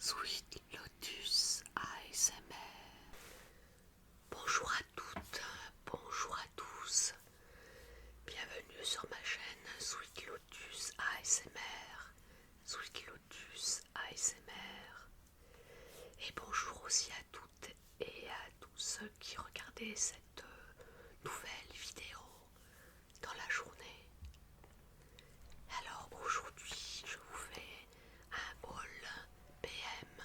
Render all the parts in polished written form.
Sweet Lotus ASMR. Bonjour à toutes, bonjour à tous. Bienvenue sur ma chaîne Sweet Lotus ASMR. Sweet Lotus ASMR. Et bonjour aussi à toutes et à tous ceux qui regardaient cette nouvelle vidéo dans la journée. Alors aujourd'hui, je vous fais un haul PM.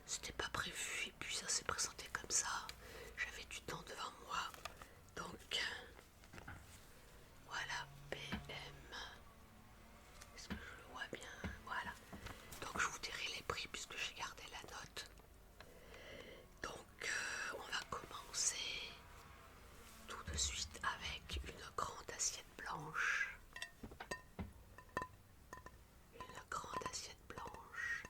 C'était pas prévu et puis ça s'est présenté comme ça. J'avais du temps devant moi. Donc voilà, PM. Est-ce que je le vois bien? Voilà. Donc je vous dirai les prix puisque j'ai gardé la note. Donc on va commencer tout de suite avec une grande assiette blanche. Une grande assiette blanche.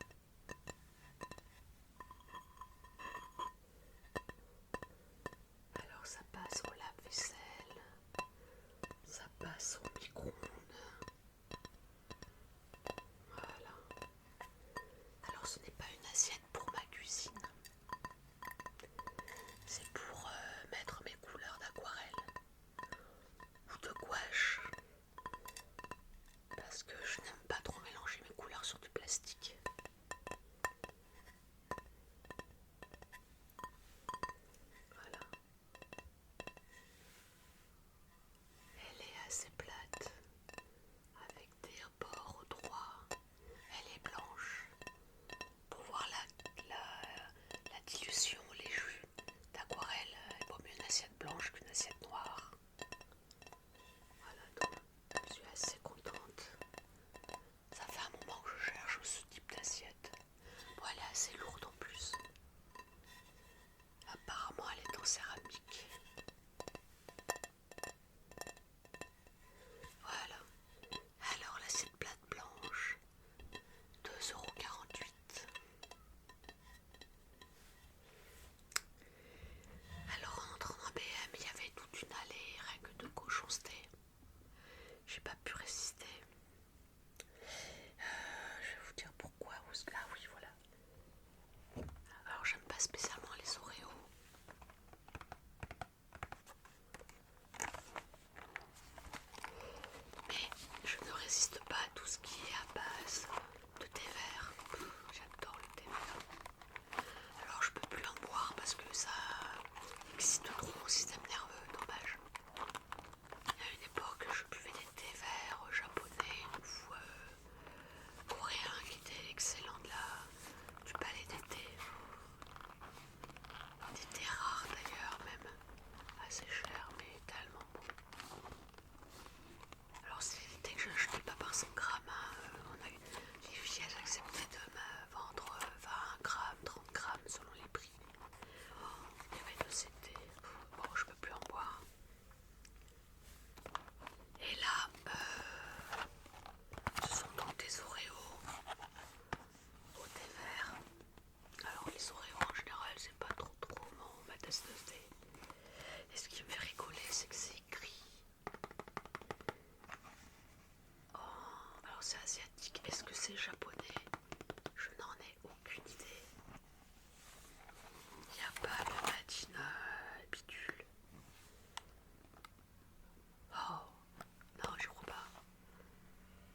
Alors ça passe au lave-vaisselle, ça passe au micro-ondes. Voilà. Alors ce n'est pas une assiette pour ma cuisine. C'est pour mettre mes couleurs d'aquarelle ou de gouache. Parce que je n'aime pas trop mélanger mes couleurs sur du plastique. Voilà. Elle est assez plate, avec des bords droits. Elle est blanche. Pour voir la dilution, les jus d'aquarelle, il vaut mieux une assiette blanche qu'une assiette noire. Voilà, donc je suis assez contente. Ça fait un moment que je cherche ce type d'assiette. Bon, elle est assez lourde en plus. Apparemment, elle est en céramique. Voilà. Alors, l'assiette plate blanche, 2,48 €. Alors, en entrant dans BM, il y avait toute une allée, rien que de cochonceté. J'ai pas pu résister. Je vais vous dire pourquoi. Ah oui, voilà. Alors, j'aime pas spécialement les Oreos. Mais je ne résiste pas à tout ce qui est à base de thé vert. J'adore le thé vert. Alors, je peux plus en boire parce que ça excite trop mon système nerveux, dommage. Il y a une époque, je buvais des thés verts japonais ou coréens qui étaient excellents du palais d'été. Des thés rares d'ailleurs, même assez chers, mais tellement bons. Alors c'est des thés que je n'achetais pas par 100 grammes. Les filles elles acceptaient de me vendre 20 grammes, 30 grammes selon les prix. Il y avait de ces thés. Bon, je peux plus en boire. Et là, ce sont donc des Oreos au thé vert. Alors les Oreos en général c'est pas trop ma tasse de thé. Et ce qui me fait rigoler c'est que c'est écrit. Oh, alors c'est asiatique. Est-ce que c'est japonais? Je n'en ai aucune idée. Il n'y a pas le Madina bidule. Oh, non, je crois pas.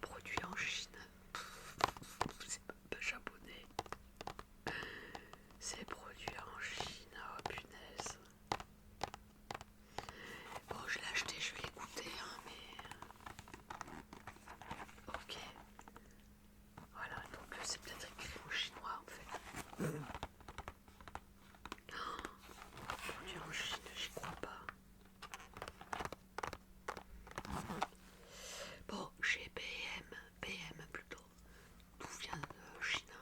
Produit en Chine. C'est pas japonais. C'est produit en Chine. Oh punaise. Bon, je l'ai acheté, je vais l'écouter, hein, mais. Ok. Voilà, donc c'est peut-être écrit en chinois en fait. Produit en Chine, j'y crois pas. Bon, chez BM plutôt, tout vient de Chine.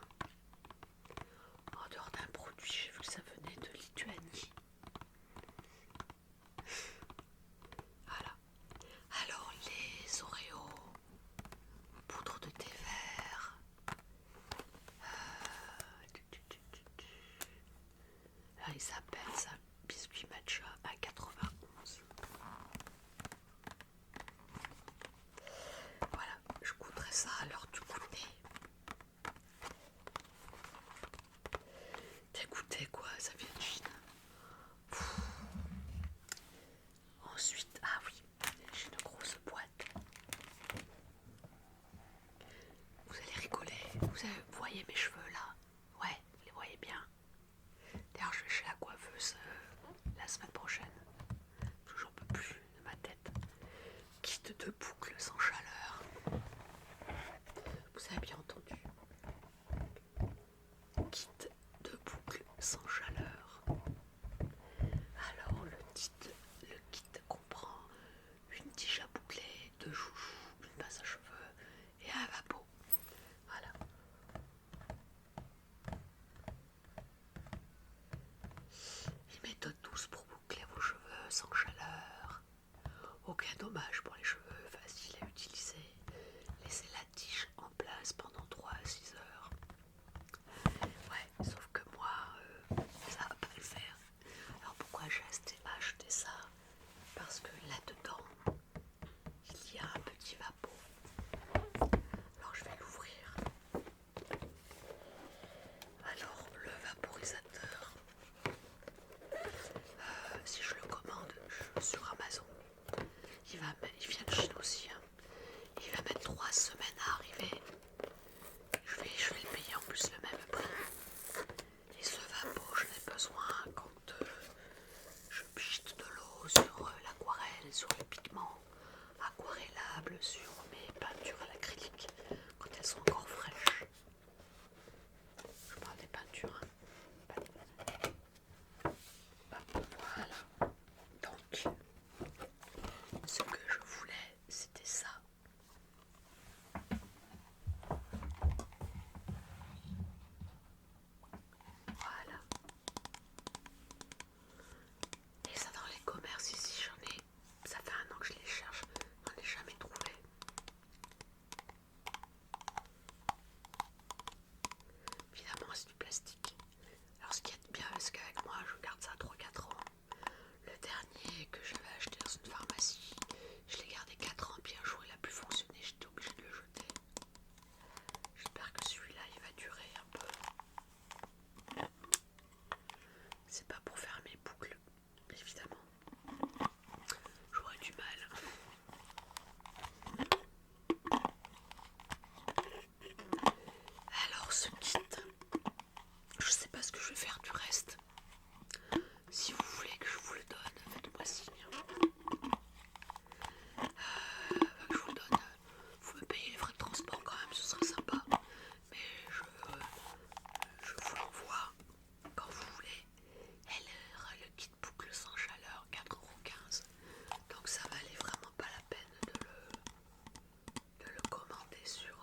En dehors d'un produit, j'ai vu que ça venait de Lituanie. Voilà. Alors les Oreos, poudre de thé vert. Là, il s'appelle ça biscuit matcha à 91. Voilà, je goûterai ça à l'heure du goûter. sans chaleur. Aucun dommage pour les cheveux, facile à utiliser. Laissez la tige en place pendant 3 à 6 heures. Ouais, sauf que moi, ça va pas le faire. Alors pourquoi j'ai acheté ça? Parce que là-dedans, il y a un petit vapeau. Alors je vais l'ouvrir. Alors le vaporisateur, si je le commande sur Amazon, il vient de Chine aussi, hein. Il va mettre 3 semaines à arriver. Je vais le payer en plus le même prix. Et ce vapeau, j'en ai besoin quand je piche de l'eau sur l'aquarelle, sur les pigments aquarellables, sur mes peintures à l'acrylique, quand elles sont encore fraîches. Je parle des peintures, hein. Hop, voilà. Donc, ce que je voulais, c'était ça. Voilà. Et ça dans les commerces ici, ça fait 1 an que je les cherche, j'en ai jamais trouvé. Évidemment, c'est du plastique. Alors ce qui est bien, c'est qu'avec moi, je garde ça 3-4 ans. Le dernier que j'avais acheté dans une pharmacie, je l'ai gardé 4 ans, puis un jour il a pu fonctionner, j'étais obligée de le jeter. J'espère que celui-là, il va durer un peu. C'est pas pour faire mes boucles, évidemment. J'aurais du mal. Alors ce kit, je sais pas ce que je vais faire du reste. Si vous voulez que je vous le donne, faites-moi signe. Que je vous le donne. Vous me payez les frais de transport quand même, ce serait sympa. Mais je vous l'envoie quand vous voulez. Le kit boucle sans chaleur, 4,15 €. Donc ça valait vraiment pas la peine de le commander sur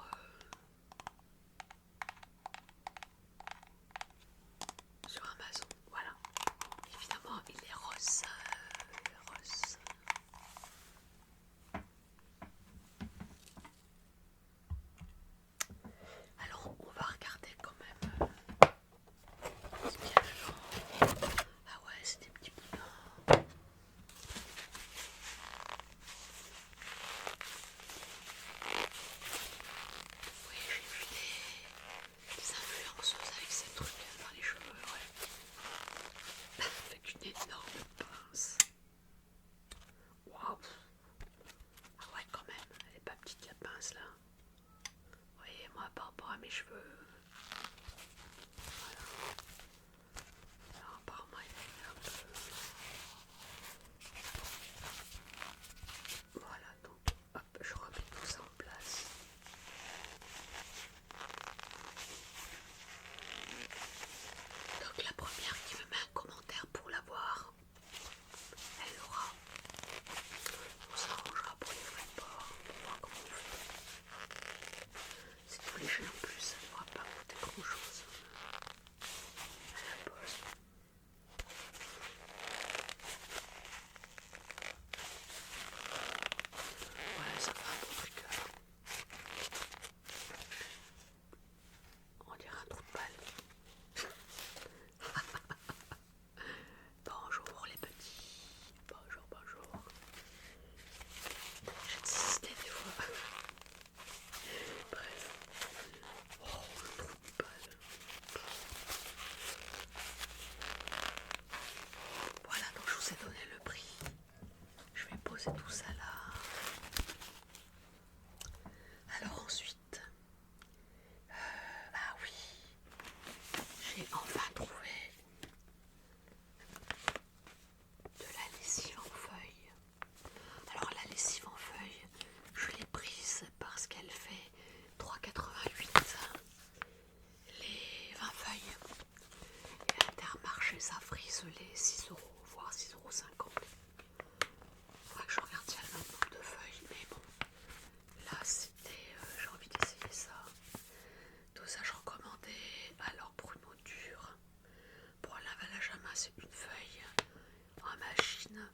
Amazon. Voilà. Évidemment, il est rose. Rose. Alors, on va regarder quand même ce qu'il y a dedans. Ah ouais, c'est des petits boudins. Oui, j'ai vu des influenceuses avec ces trucs dans les cheveux, ouais. Avec une énorme pince. Waouh. Ah ouais, quand même, elle est pas petite la pince là. Vous voyez, moi par rapport à mes cheveux. Voilà. Alors apparemment il est un peu. Voilà, donc hop, je remets tout ça en place. Donc la première qui me met un commentaire pour l'avoir, elle aura. On s'arrangera pour les frais de port, pour voir comment on fait. C'est tout léger en plus, ça ne devra pas coûter grand chose à la poste. Ouais, ça fait un bon trigger. On dirait un trou de balle. Bonjour les petits. Bonjour, bonjour. J'ai insisté des fois. Bref. Oh, le trou de balle. Voilà, donc je vous ai donné le prix. Je vais poser tout ça là. Alors ensuite, ah oui, j'ai enfin trouvé de la lessive en feuille. Alors la lessive en feuille, je l'ai prise parce qu'elle fait 3,88 les 20 feuilles. Et à Intermarché, ça frise les 6 €, voire 6,50 €. Faudrait que je regarde s'il y a le même nombre de feuilles, mais bon, là c'était, j'ai envie d'essayer ça. Dosage recommandé, alors pour une eau dure, pour un lavage à main c'est une feuille en machine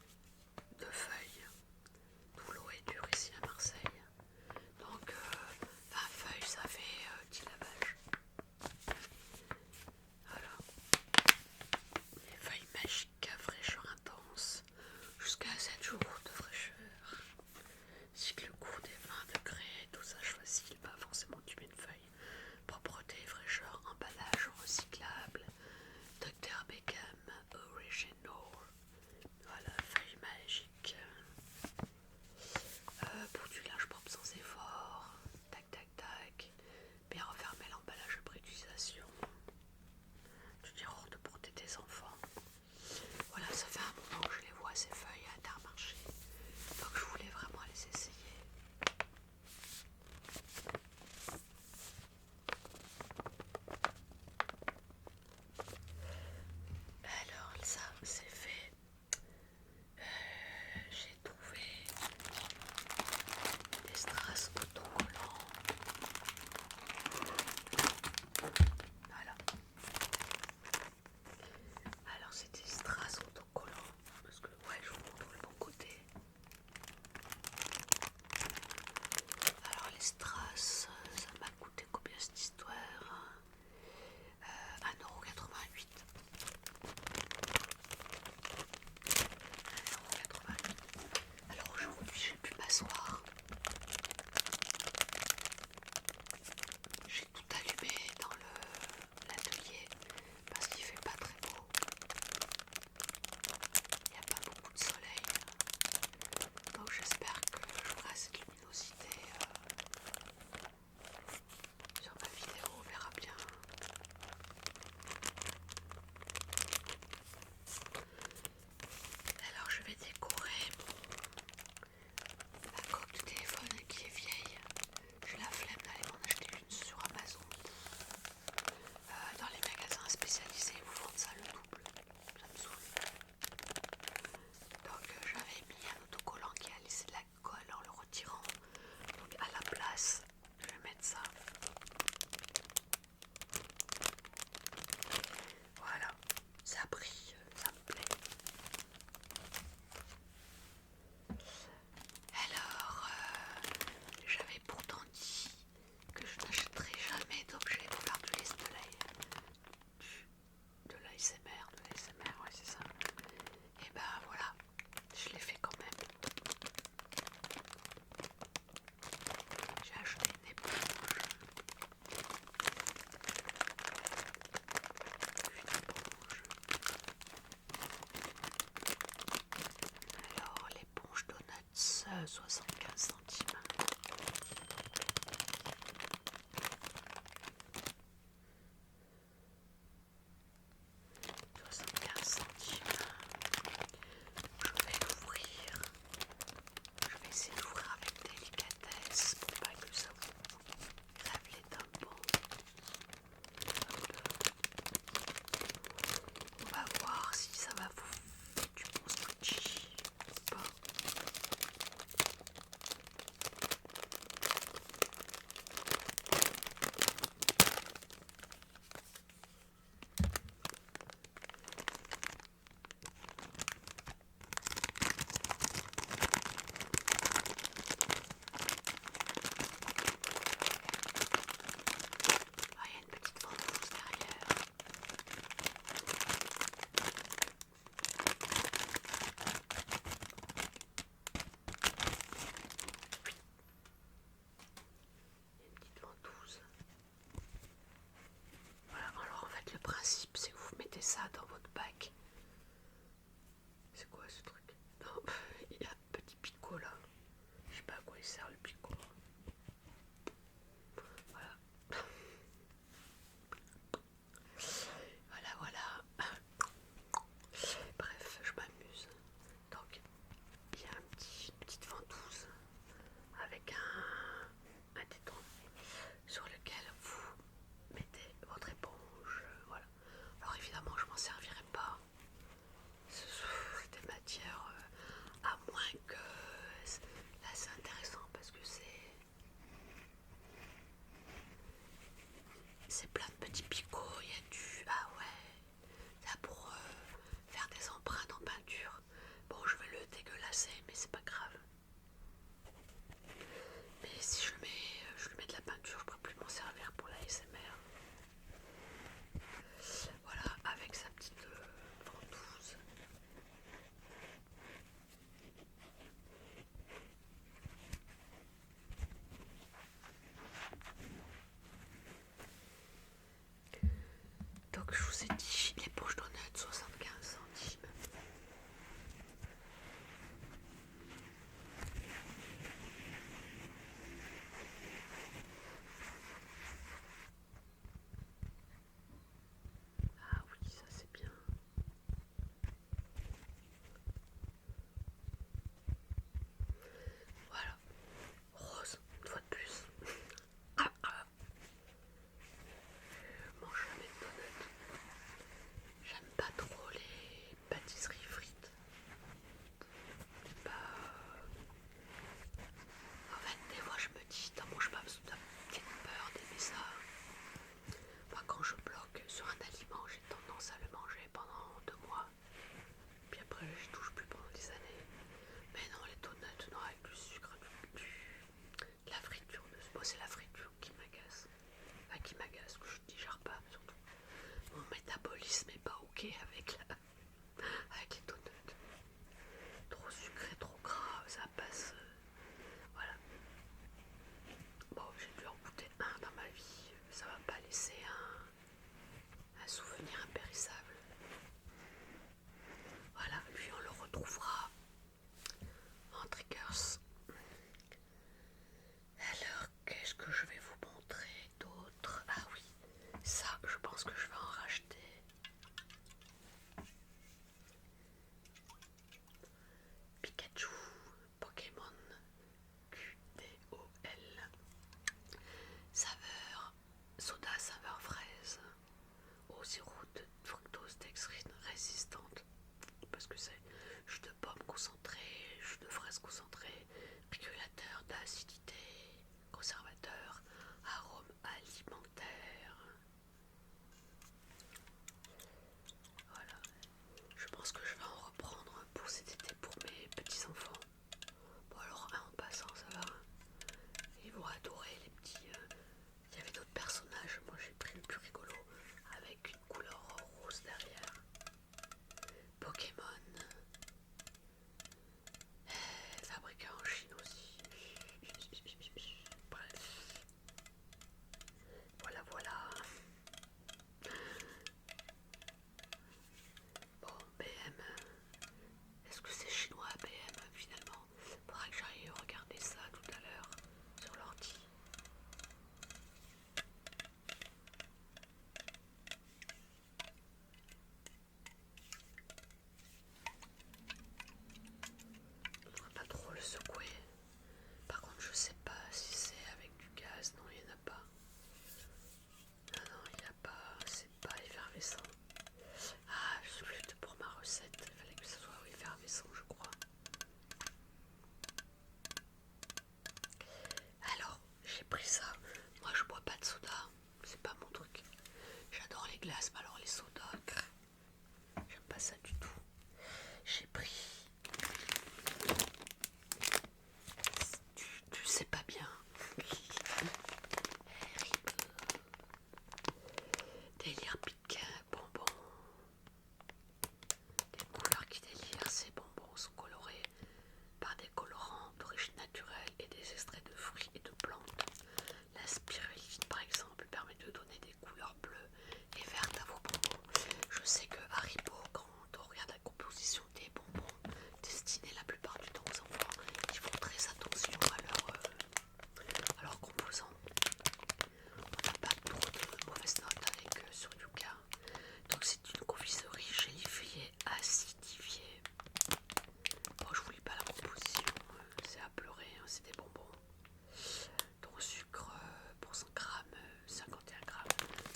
sais, jus de pomme concentré, jus de fraise concentré, régulateur d'acidité, conservateur, arôme alimentaire. Voilà, je pense que je vais en reprendre pour cet été pour mes petits-enfants. Bon alors, en passant, ça va, ils vont adorer les petits... Il y avait d'autres personnages, moi j'ai pris le plus rigolo, avec une couleur rose derrière. Pokémon, fabriqué en Chine aussi. Bref, voilà. Bon, BM, est-ce que c'est chinois BM finalement? Faudra que j'aille regarder ça tout à l'heure sur l'ordi. Je ne devrais pas trop le secouer. Par contre, je sais pas si c'est avec du gaz. Non, il n'y en a pas. Non, il n'y a pas. C'est pas effervescent. Ah, juste pour ma recette, il fallait que ça soit effervescent, je crois. Alors, j'ai pris ça. Moi, je bois pas de soda. C'est pas mon truc. J'adore les glaces, mais alors les sodas, j'aime pas ça du tout. J'ai pris... Tu sais pas bien. Délire piquant, bonbons. Les couleurs qui délirent, ces bonbons sont colorés par des colorants d'origine naturelle et des extraits de fruits et de plantes. La spiruline, par exemple, permet de donner des couleurs bleues et vertes à vos bonbons. Je sais que Haribo, quand on regarde la composition des bonbons destinés la plupart du temps aux enfants, ils font très attention à leurs composants. On n'a pas trop de mauvaises notes avec sur Yuka. Donc c'est une confiserie gélifiée acidifiée. Bon, je vous lis pas la composition, c'est à pleurer, hein, c'est des bonbons. Donc sucre pour 100 grammes, 51 grammes.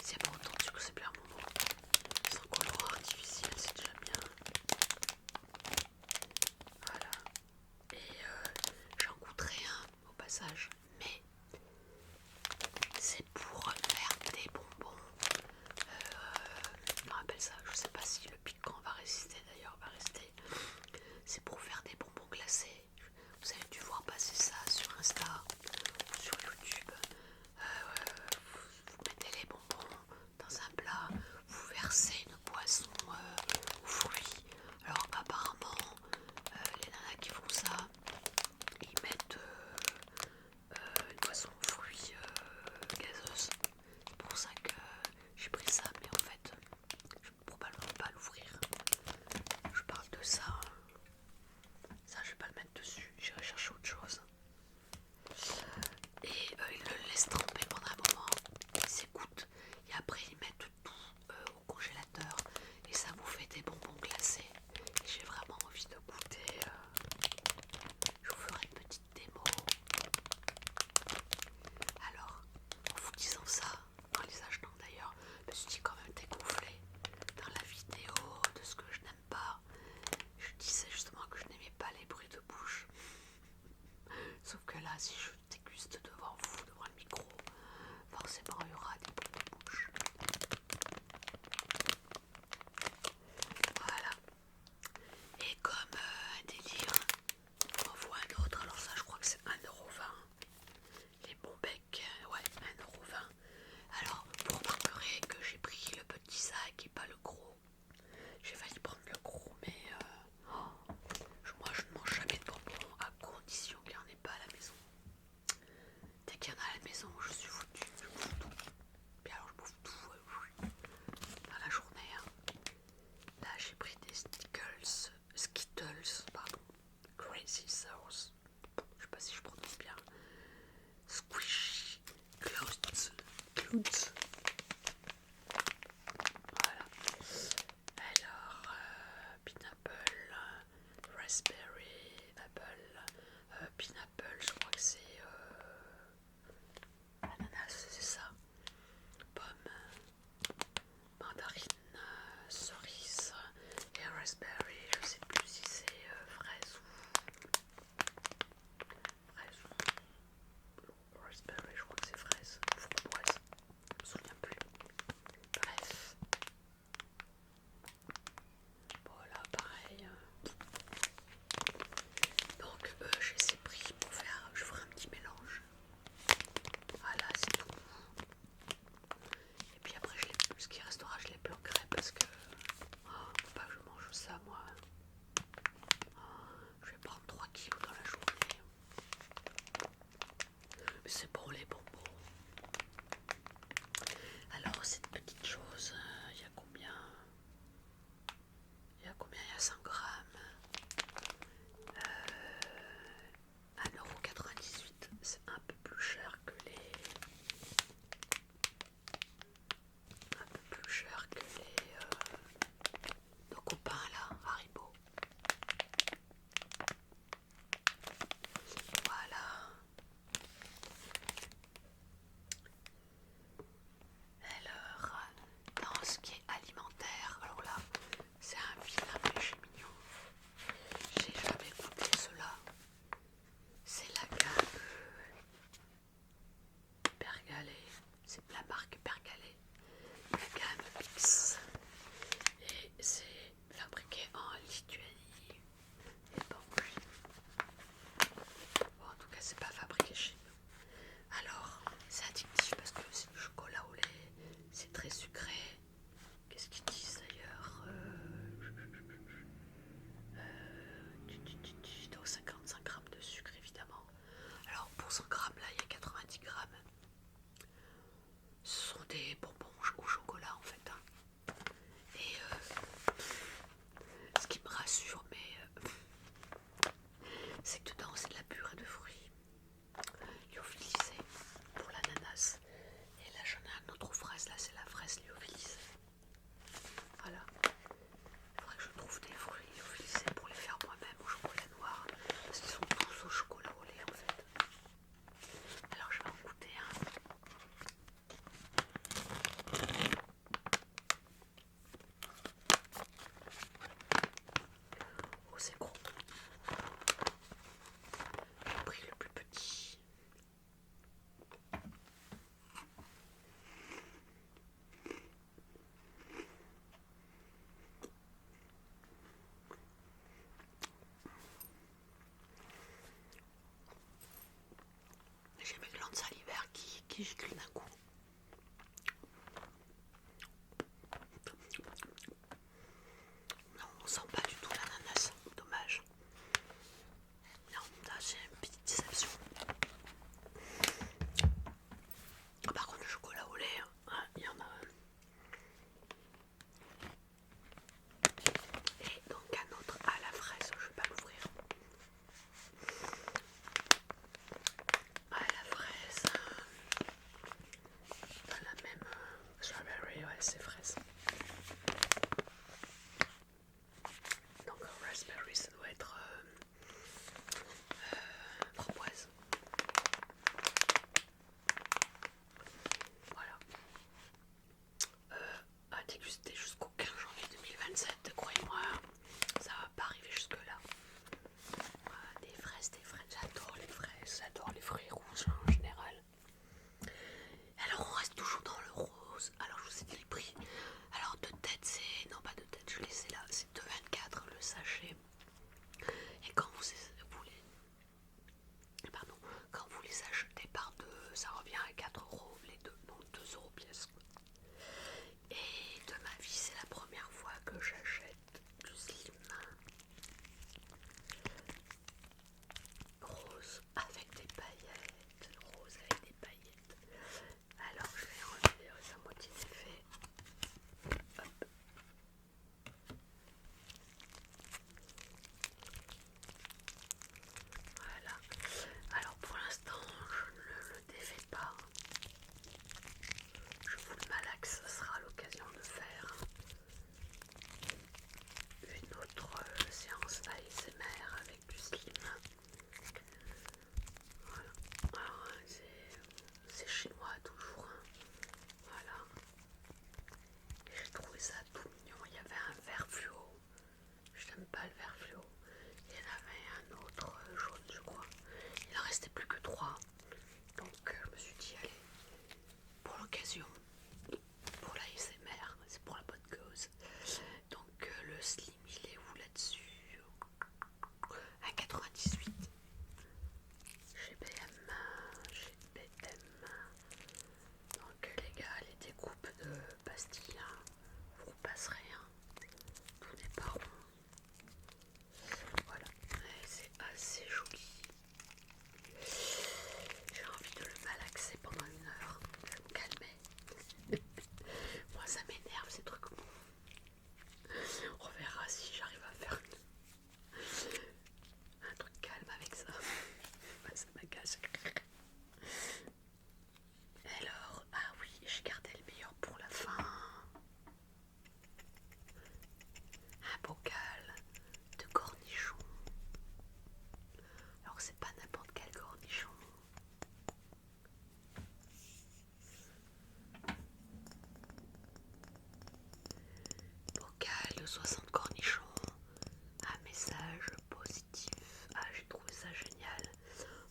C'est pas autant de sucre, c'est bien un bonbon. Sans colorant artificiel, c'est déjà bien. Voilà. Et j'en goûterai un au passage, mais c'est pour faire des bonbons. On appelle ça, je sais pas si le piquant va résister, d'ailleurs va rester. C'est pour faire des bonbons glacés. Vous avez dû voir passer ça sur Insta ou sur YouTube. Vous mettez les bonbons dans un plat, vous versez une boisson aux fruits. Alors apparemment, les nanas qui font ça, ils mettent une boisson aux fruits gazeuse. C'est pour ça que j'ai pris ça, mais en fait, je ne vais probablement pas l'ouvrir. Je parle de ça. Ça, je vais pas le mettre dessus. J'irai chercher autre chose. Et ils le laissent tremper pendant un moment. Ils s'écoutent. Et après, ils mettent tout au congélateur. Et ça vous fait des bonbons glacés. Et j'ai vraiment envie de goûter. Je vous ferai une petite démo. Alors, en vous disant ça, en les achetant d'ailleurs, je me suis dit quand même dégonflé dans la vidéo de ce que je n'aime pas. Je disais justement que je n'aimais pas les bruits de bouche. Sauf que là, si je déguste devant vous, devant le micro, forcément il y aura des bruits de bouche. Voilà. Et comme un délire, on en voit un autre. Alors ça, je crois que c'est 1,20 €. Les bons becs, ouais, 1,20 €. Alors, vous remarquerez que j'ai pris le petit sac et pas le gros. J'ai failli prendre le gros, mais moi je ne mange jamais de bonbons à condition qu'il n'y en ait pas à la maison. Dès qu'il y en a à la maison, je suis foutue, je bouffe tout. Puis alors je bouffe tout dans la journée. Là j'ai pris des Skittles, pardon, Crazy Sauce. Je sais pas si je prononce bien. Squishy Clouds. Voilà. vertige tout d'un coup. Non, on sent pas du tout l'ananas, dommage. Non, ça c'est une petite déception. Par contre le chocolat au lait, hein, il y en a. Et donc un autre à la fraise, je vais pas l'ouvrir. À la fraise, dans la même strawberry, ouais c'est fraise. Donc raspberry ça doit être framboise. Voilà. À déguster jusqu'au 15 janvier 2027, croyez-moi, ça va pas arriver jusque là. Des fraises, j'adore les fruits rouges en général. Alors on reste toujours dans le rose. Alors je vous ai dit le prix. Alors de tête c'est, non pas de tête, je les ai là, c'est 2,24 le sachet. Et quand quand vous les achetez par deux, ça revient à 4 euros les deux, donc 2 euros pièce. Et de ma vie c'est la première fois que j'achète du slim rose avec des paillettes. Rose avec des paillettes. Alors je vais enlever sa moitié d'effet. Hop. Voilà. Alors pour l'instant je ne le défais pas. Je vous le malaxe, ce sera l'occasion de faire une autre séance ASMR avec du slim. Voilà. Alors c'est chinois toujours. Voilà. Et j'ai trouvé ça tout mignon. Il y avait un vert fluo. Je n'aime pas le vert fluo. Il y en avait un autre jaune, je crois. Il en restait plus que 3. Donc je me suis dit, allez, pour l'occasion, pour la ASMR, c'est pour la bonne cause. Donc le slim, il est où là-dessus? À 98. Chez BM. Donc les gars, les découpes de pastilles, hein, vous passerez. Hein. Tout n'est pas rond. Voilà, c'est assez joli. J'ai envie de le malaxer pendant 1 heure. Je vais me calmer. Moi ça m'énerve ces trucs. On verra si j'arrive à faire un truc calme avec ça. Ça m'agace. Alors, ah oui, j'ai gardé le meilleur pour la fin. Un bocal de cornichons. Alors c'est pas n'importe quel cornichon. Bocal de 60 cornichons. Un message positif. Ah, j'ai trouvé ça génial.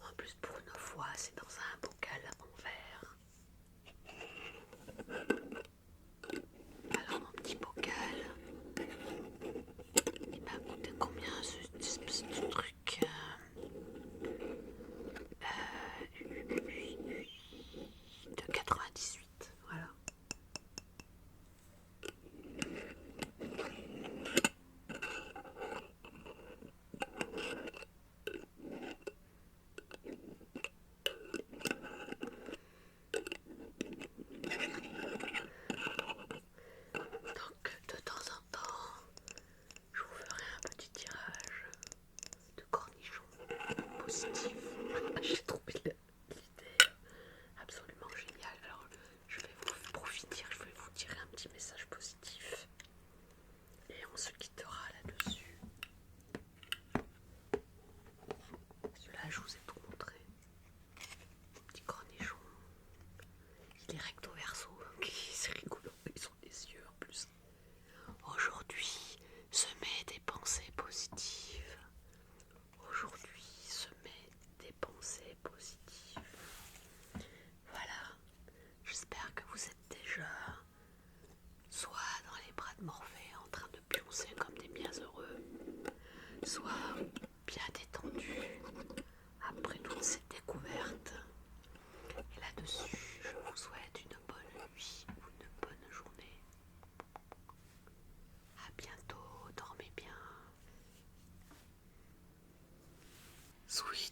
En plus pour une fois, c'est dans un bocal en verre. Alors mon petit bocal, il m'a coûté combien ce truc de 98, voilà. Donc de temps en temps, je vous ferai un petit tirage de cornichons positifs. J'ai trouvé l'idée absolument géniale. Alors je vais vous profiter, je vais vous tirer un petit message positif et on se quittera là-dessus. Celui-là, je vous ai tout montré. Petit cornichon. Il est recto verso, c'est rigolo, ils ont des yeux en plus. Aujourd'hui, semer des pensées positives. Aujourd'hui, semer des pensées positives. Voilà, j'espère que vous êtes déjà soit dans les bras de Morphée en train de pioncer comme des bienheureux, soit bien détendus après toutes ces découvertes. Et là-dessus, Sweet